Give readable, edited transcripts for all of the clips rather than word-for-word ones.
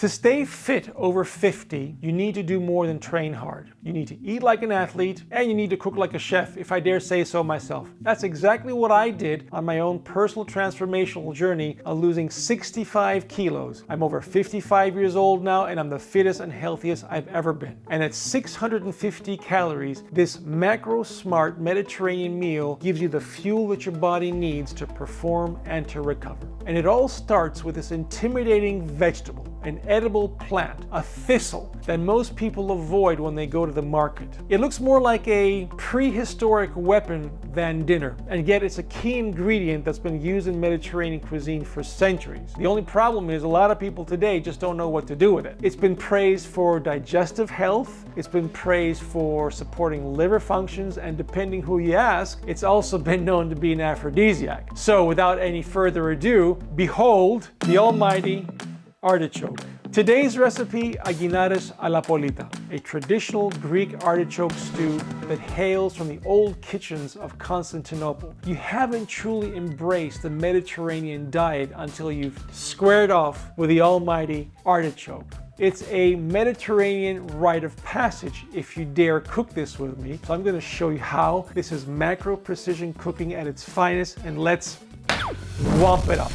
To stay fit over 50, you need to do more than train hard. You need to eat like an athlete, and you need to cook like a chef, if I dare say so myself. That's exactly what I did on my own personal transformational journey of losing 65 kilos. I'm over 55 years old now, and I'm the fittest and healthiest I've ever been. And at 650 calories, this macro-smart Mediterranean meal gives you the fuel that your body needs to perform and to recover. And it all starts with this intimidating vegetable, an edible plant, a thistle that most people avoid when they go to the market. It looks more like a prehistoric weapon than dinner, and yet it's a key ingredient that's been used in Mediterranean cuisine for centuries. The only problem is a lot of people today just don't know what to do with it. It's been praised for digestive health, it's been praised for supporting liver functions, and depending who you ask, it's also been known to be an aphrodisiac. So without any further ado, behold the almighty artichoke. Today's recipe, aguinades a la polita, a traditional Greek artichoke stew that hails from the old kitchens of Constantinople. You haven't truly embraced the Mediterranean diet until you've squared off with the almighty artichoke. It's a Mediterranean rite of passage if you dare cook this with me. So I'm going to show you how. This is macro precision cooking at its finest, and let's whomp it up.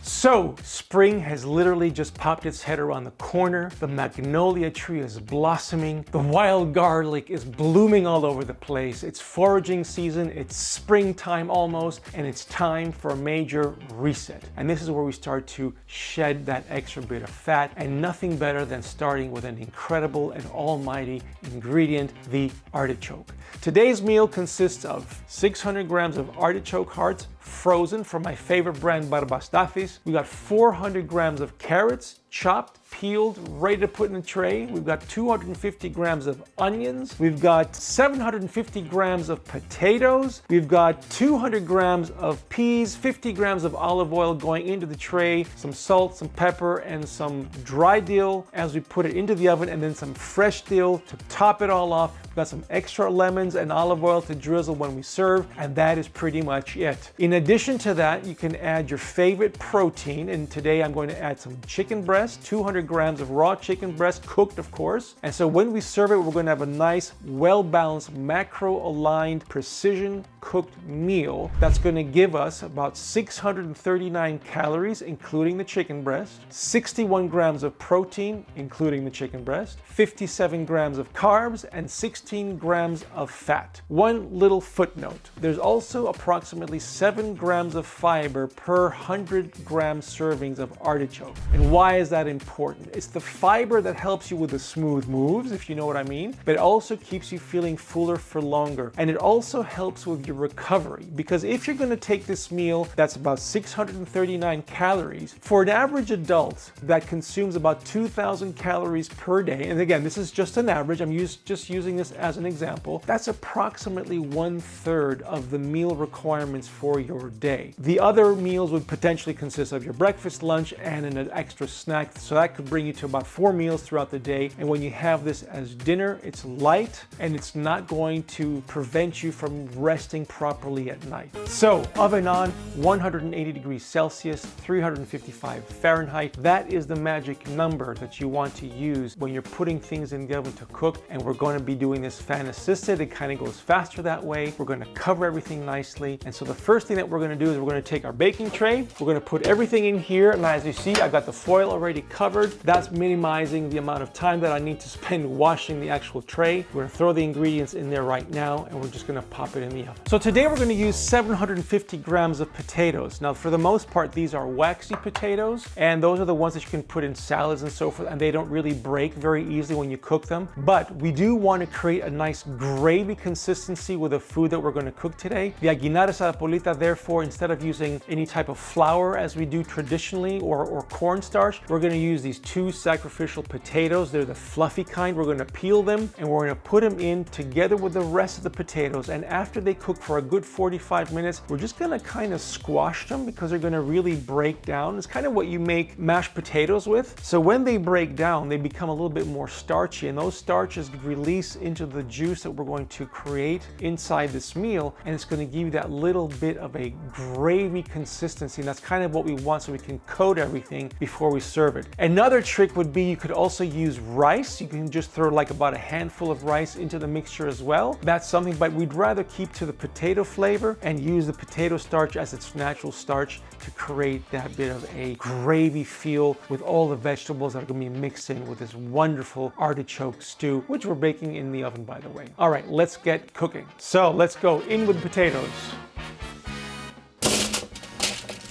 So, spring has literally just popped its head around the corner. The magnolia tree is blossoming. The wild garlic is blooming all over the place. It's foraging season, it's springtime almost, and it's time for a major reset. And this is where we start to shed that extra bit of fat, and nothing better than starting with an incredible and almighty ingredient, the artichoke. Today's meal consists of 600 grams of artichoke hearts, frozen from my favorite brand, Barbastafis. We got 400 grams of carrots, chopped, peeled, ready to put in a tray. We've got 250 grams of onions. We've got 750 grams of potatoes. We've got 200 grams of peas, 50 grams of olive oil going into the tray, some salt, some pepper, and some dry dill as we put it into the oven, and then some fresh dill to top it all off. We've got some extra lemons and olive oil to drizzle when we serve, and that is pretty much it. In addition to that, you can add your favorite protein, and today I'm going to add some chicken breast, 200 grams of raw chicken breast, cooked of course. And so when we serve it, we're going to have a nice, well-balanced, macro-aligned, precision cooked meal that's going to give us about 639 calories, including the chicken breast, 61 grams of protein, including the chicken breast, 57 grams of carbs, and 16 grams of fat. One little footnote, there's also approximately 7 grams of fiber per 100 gram servings of artichoke. And why is that important? It's the fiber that helps you with the smooth moves, if you know what I mean, but it also keeps you feeling fuller for longer. And it also helps with your recovery, because if you're going to take this meal that's about 639 calories, for an average adult that consumes about 2,000 calories per day, and again, this is just an average, I'm just using this as an example, that's approximately 1/3 of the meal requirements for your day. The other meals would potentially consist of your breakfast, lunch, and an extra snack, so that could bring you to about 4 meals throughout the day. And when you have this as dinner, it's light and it's not going to prevent you from resting properly at night. So oven on, 180 degrees Celsius, 355 Fahrenheit. That is the magic number that you want to use when you're putting things in the oven to cook. And we're going to be doing this fan assisted. It kind of goes faster that way. We're going to cover everything nicely. And so the first thing that we're going to do is we're going to take our baking tray. We're going to put everything in here. And as you see, I've got the foil already covered. That's minimizing the amount of time that I need to spend washing the actual tray. We're going to throw the ingredients in there right now, and we're just going to pop it in the oven. So today we're going to use 750 grams of potatoes. Now, for the most part, these are waxy potatoes, and those are the ones that you can put in salads and so forth, and they don't really break very easily when you cook them. But we do want to create a nice gravy consistency with the food that we're going to cook today. The aguinades a la polita, therefore, instead of using any type of flour as we do traditionally or cornstarch, we're going to use these these 2 sacrificial potatoes. They're the fluffy kind. We're going to peel them and we're going to put them in together with the rest of the potatoes. And after they cook for a good 45 minutes, we're just going to kind of squash them because they're going to really break down. It's kind of what you make mashed potatoes with. So when they break down, they become a little bit more starchy, and those starches release into the juice that we're going to create inside this meal, and it's going to give you that little bit of a gravy consistency. And that's kind of what we want, so we can coat everything before we serve it. Another trick would be you could also use rice. You can just throw like about a handful of rice into the mixture as well. That's something, but we'd rather keep to the potato flavor and use the potato starch as its natural starch to create that bit of a gravy feel with all the vegetables that are going to be mixed in with this wonderful artichoke stew, which we're baking in the oven, by the way. All right, let's get cooking. So let's go in with potatoes.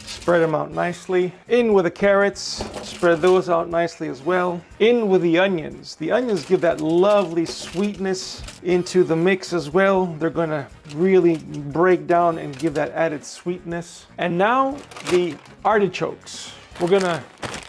Spread them out nicely. In with the carrots, spread those out nicely as well. In with the onions. The onions give that lovely sweetness into the mix as well. They're gonna really break down and give that added sweetness. And now the artichokes. We're gonna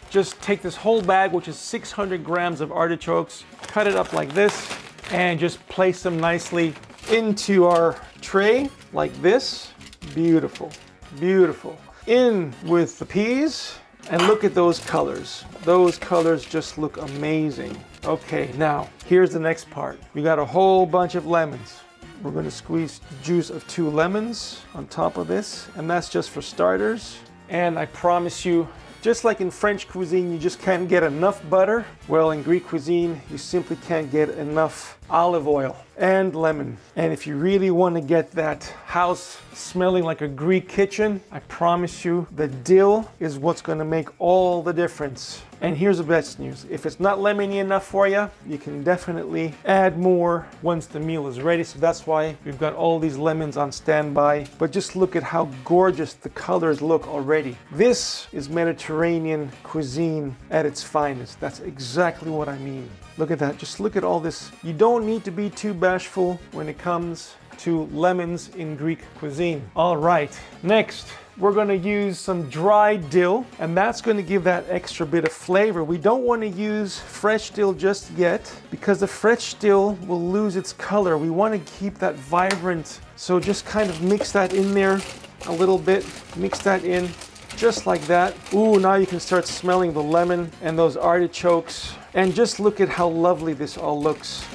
just take this whole bag, which is 600 grams of artichokes, cut it up like this, and just place them nicely into our tray like this. Beautiful, beautiful. In with the peas, and look at those colors. Those colors just look amazing. Okay, now here's the next part. We got a whole bunch of lemons. We're going to squeeze the juice of 2 lemons on top of this, and that's just for starters. And I promise you, just like in French cuisine, you just can't get enough butter. Well, in Greek cuisine, you simply can't get enough olive oil and lemon. And if you really want to get that house smelling like a Greek kitchen, I promise you the dill is what's going to make all the difference. And here's the best news. If it's not lemony enough for you, you can definitely add more once the meal is ready. So that's why we've got all these lemons on standby. But just look at how gorgeous the colors look already. This is Mediterranean cuisine at its finest. That's exactly what I mean. Look at that. Just look at all this. You don't need to be too bashful when it comes to lemons in Greek cuisine. All right, next we're going to use some dried dill, and that's going to give that extra bit of flavor. We don't want to use fresh dill just yet because the fresh dill will lose its color. We want to keep that vibrant. So just kind of mix that in there a little bit. Mix that in just like that. Ooh, now you can start smelling the lemon and those artichokes. And just look at how lovely this all looks.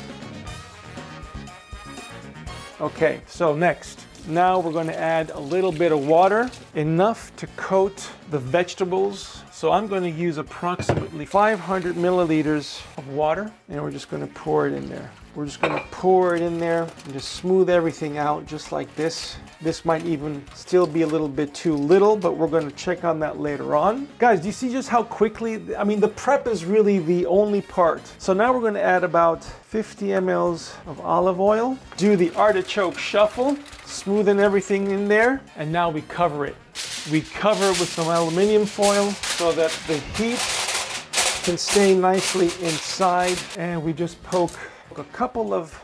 Okay, so next, now we're going to add a little bit of water, enough to coat the vegetables. So I'm going to use approximately 500 milliliters of water, and we're just going to pour it in there. We're just going to pour it in there and just smooth everything out just like this. This might even still be a little bit too little, but we're going to check on that later on. Guys, do you see just how quickly, I mean, the prep is really the only part. So now we're going to add about 50 mLs of olive oil, do the artichoke shuffle, smoothen everything in there, and now we cover it. We cover it with some aluminum foil so that the heat can stay nicely inside, and we just poke a couple of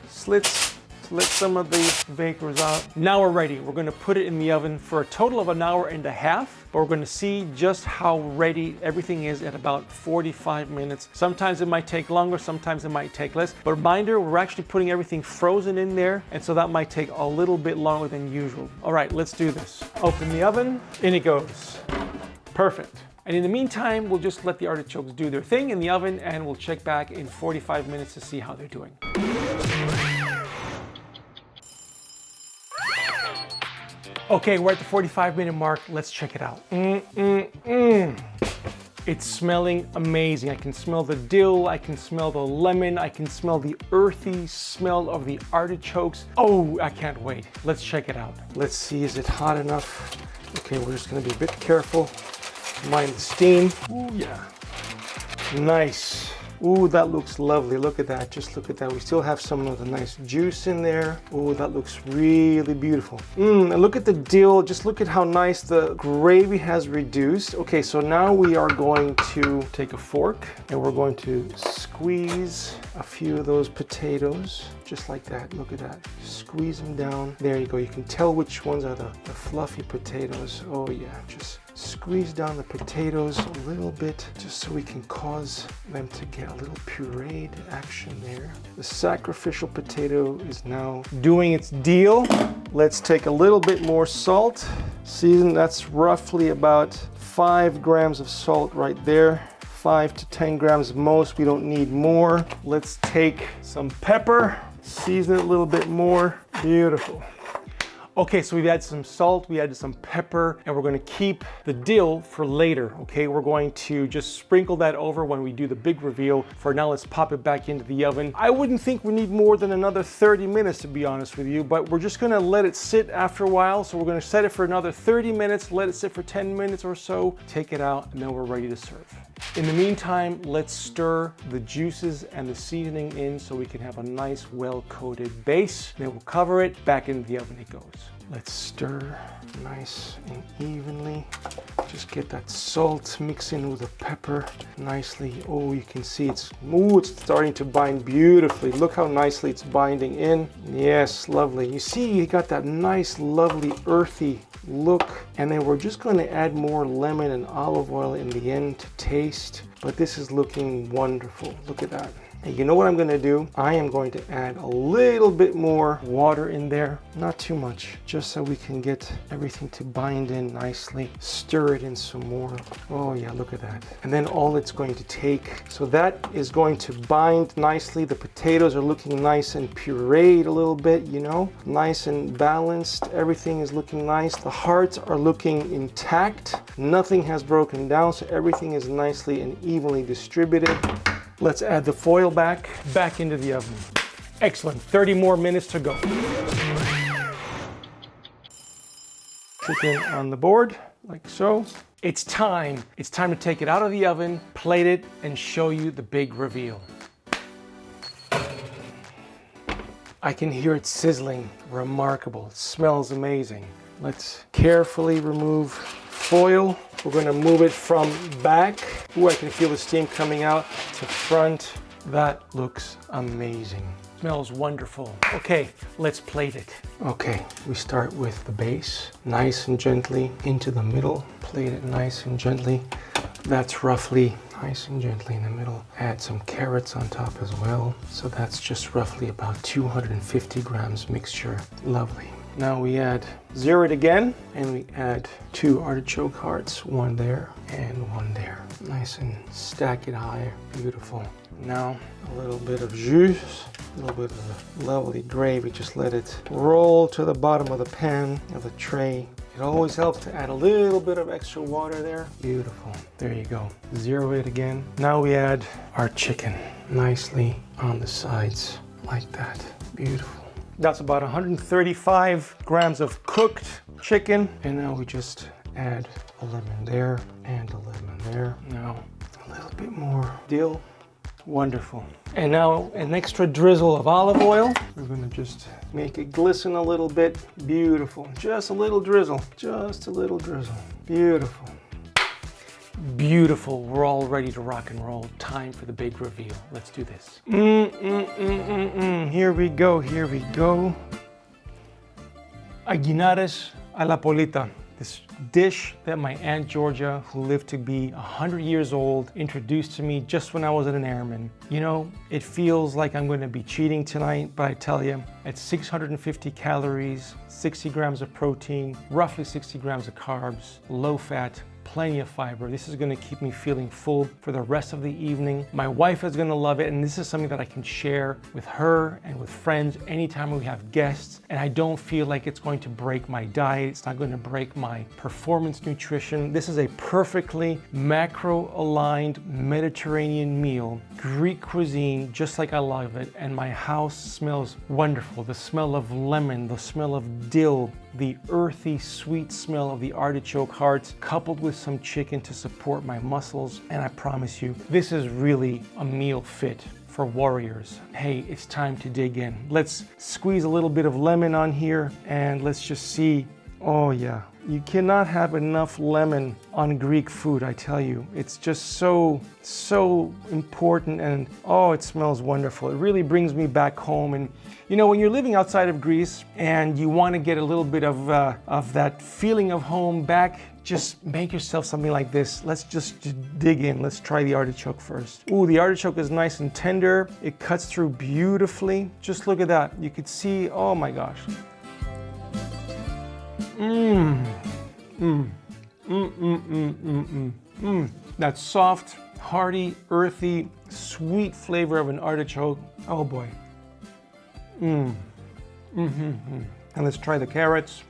slits to let some of the vapors out. Now we're ready. We're going to put it in the oven for a total of 1.5 hours, but we're going to see just how ready everything is at about 45 minutes. Sometimes it might take longer, sometimes it might take less. But reminder, we're actually putting everything frozen in there, and so that might take a little bit longer than usual. All right, let's do this. Open the oven, in it goes. Perfect. And in the meantime, we'll just let the artichokes do their thing in the oven, and we'll check back in 45 minutes to see how they're doing. Okay, we're at the 45-minute mark. Let's check it out. It's smelling amazing. I can smell the dill, I can smell the lemon, I can smell the earthy smell of the artichokes. Oh, I can't wait. Let's check it out. Let's see, is it hot enough? Okay, we're just gonna be a bit careful. Mind the steam. Ooh, yeah. Nice. Ooh, that looks lovely. Look at that. Just look at that. We still have some of the nice juice in there. Ooh, that looks really beautiful. And look at the dill. Just look at how nice the gravy has reduced. Okay, so now we are going to take a fork and we're going to squeeze a few of those potatoes. Just like that. Look at that. Squeeze them down. There you go. You can tell which ones are the fluffy potatoes. Oh yeah, just squeeze squeeze down the potatoes a little bit just so we can cause them to get a little pureed action there. The sacrificial potato is now doing its deal. Let's take a little bit more salt. Season, that's roughly about 5 grams of salt right there. 5 to 10 grams most, we don't need more. Let's take some pepper, season it a little bit more. Beautiful. Okay, so we've added some salt, we added some pepper, and we're gonna keep the dill for later, okay? We're going to just sprinkle that over when we do the big reveal. For now, let's pop it back into the oven. I wouldn't think we need more than another 30 minutes, to be honest with you, but we're just gonna let it sit after a while. So we're gonna set it for another 30 minutes, let it sit for 10 minutes or so, take it out, and then we're ready to serve. In the meantime, let's stir the juices and the seasoning in so we can have a nice, well-coated base. Then we'll cover it, back into the oven it goes. Let's stir nice and evenly. Just get that salt mixed in with the pepper nicely. Oh, you can see it's starting to bind beautifully. Look how nicely it's binding in. Yes, lovely. You see, you got that nice, lovely, earthy look. And then we're just going to add more lemon and olive oil in the end to taste. But this is looking wonderful. Look at that. And you know what I'm going to do? I am going to add a little bit more water in there. Not too much, just so we can get everything to bind in nicely. Stir it in some more. Oh yeah, look at that. And then all it's going to take, so that is going to bind nicely. The potatoes are looking nice and pureed a little bit, you know, nice and balanced. Everything is looking nice. The hearts are looking intact. Nothing has broken down, so everything is nicely and evenly distributed. Let's add the foil back into the oven. Excellent, 30 more minutes to go. Chicken on the board, like so. It's time to take it out of the oven, plate it, and show you the big reveal. I can hear it sizzling, remarkable, it smells amazing. Let's carefully remove foil. We're going to move it from back. Ooh, I can feel the steam coming out to front. That looks amazing. Smells wonderful. Okay, let's plate it. Okay, we start with the base, nice and gently into the middle. Plate it nice and gently. That's roughly nice and gently in the middle. Add some carrots on top as well. So that's just roughly about 250 grams mixture. Lovely. Now we zero it again, and we add 2 artichoke hearts, 1 there and 1 there. Nice and stack it higher, beautiful. Now a little bit of jus, a little bit of the lovely gravy, just let it roll to the bottom of the pan, of the tray. It always helps to add a little bit of extra water there. Beautiful, there you go. Zero it again. Now we add our chicken nicely on the sides, like that, beautiful. That's about 135 grams of cooked chicken. And now we just add a lemon there and a lemon there. Now a little bit more dill. Wonderful. And now an extra drizzle of olive oil. We're gonna just make it glisten a little bit. Beautiful. Just a little drizzle. Just a little drizzle. Beautiful. Beautiful. We're all ready to rock and roll. Time for the big reveal. Let's do this. Here we go. Here we go. Aguinaldos a la polita. This dish that my Aunt Georgia, who lived to be 100 years old, introduced to me just when I was an airman. You know, it feels like I'm going to be cheating tonight, but I tell you, at 650 calories, 60 grams of protein, roughly 60 grams of carbs, low fat, plenty of fiber. This is gonna keep me feeling full for the rest of the evening. My wife is gonna love it, and this is something that I can share with her and with friends anytime we have guests, and I don't feel like it's going to break my diet. It's not going to break my performance nutrition. This is a perfectly macro-aligned Mediterranean meal, Greek cuisine, just like I love it, and my house smells wonderful. The smell of lemon, the smell of dill, the earthy, sweet smell of the artichoke hearts, coupled with some chicken to support my muscles. And I promise you, this is really a meal fit for warriors. Hey, it's time to dig in. Let's squeeze a little bit of lemon on here and let's just see. Oh yeah, You cannot have enough lemon on Greek food, I tell you. It's just so important, and oh, it smells wonderful. It really brings me back home. And you know, when you're living outside of Greece and you want to get a little bit of that feeling of home back, just make yourself something like this. Let's just dig in. Let's try the artichoke first. Ooh, the artichoke is nice and tender. It cuts through beautifully. Just look at that. You could see, oh my gosh. That soft, hearty, earthy, sweet flavor of an artichoke. Oh boy. And let's try the carrots.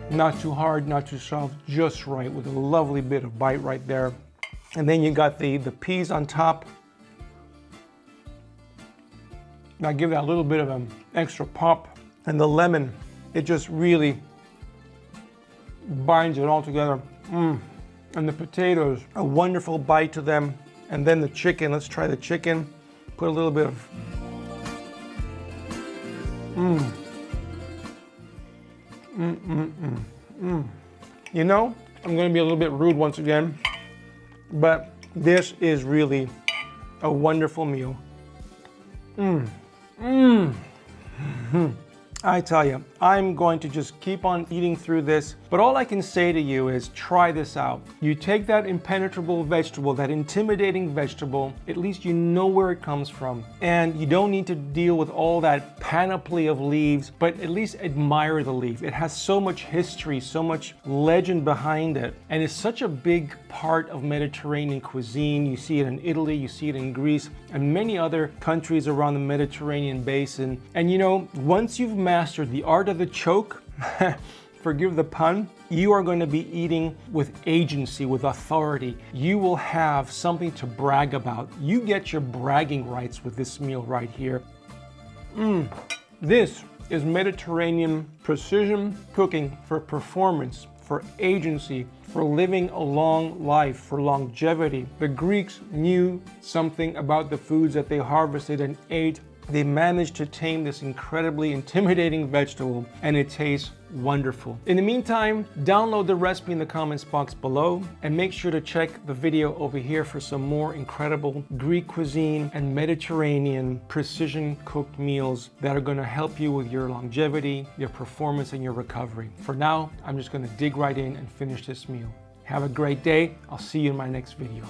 Not too hard, not too soft, just right, with a lovely bit of bite right there. And then you got the peas on top. Now give that a little bit of an extra pop. And the lemon, it just really binds it all together. And the potatoes, a wonderful bite to them. And then the chicken, let's try the chicken. Put a little bit of You know, I'm going to be a little bit rude once again, but this is really a wonderful meal. I tell you, I'm going to just keep on eating through this, but all I can say to you is try this out. You take that impenetrable vegetable, that intimidating vegetable, at least you know where it comes from, and you don't need to deal with all that panoply of leaves, but at least admire the leaf. It has so much history, so much legend behind it, and it's such a big part of Mediterranean cuisine. You see it in Italy, you see it in Greece, and many other countries around the Mediterranean basin. And you know, once you've mastered the art of the choke, forgive the pun, you are going to be eating with agency, with authority. You will have something to brag about. You get your bragging rights with this meal right here. This is Mediterranean precision cooking for performance, for agency, for living a long life, for longevity. The Greeks knew something about the foods that they harvested and ate. They managed to tame this incredibly intimidating vegetable, and it tastes wonderful. In the meantime, download the recipe in the comments box below, and make sure to check the video over here for some more incredible Greek cuisine and Mediterranean precision cooked meals that are going to help you with your longevity, your performance, and your recovery. For now, I'm just going to dig right in and finish this meal. Have a great day. I'll see you in my next video.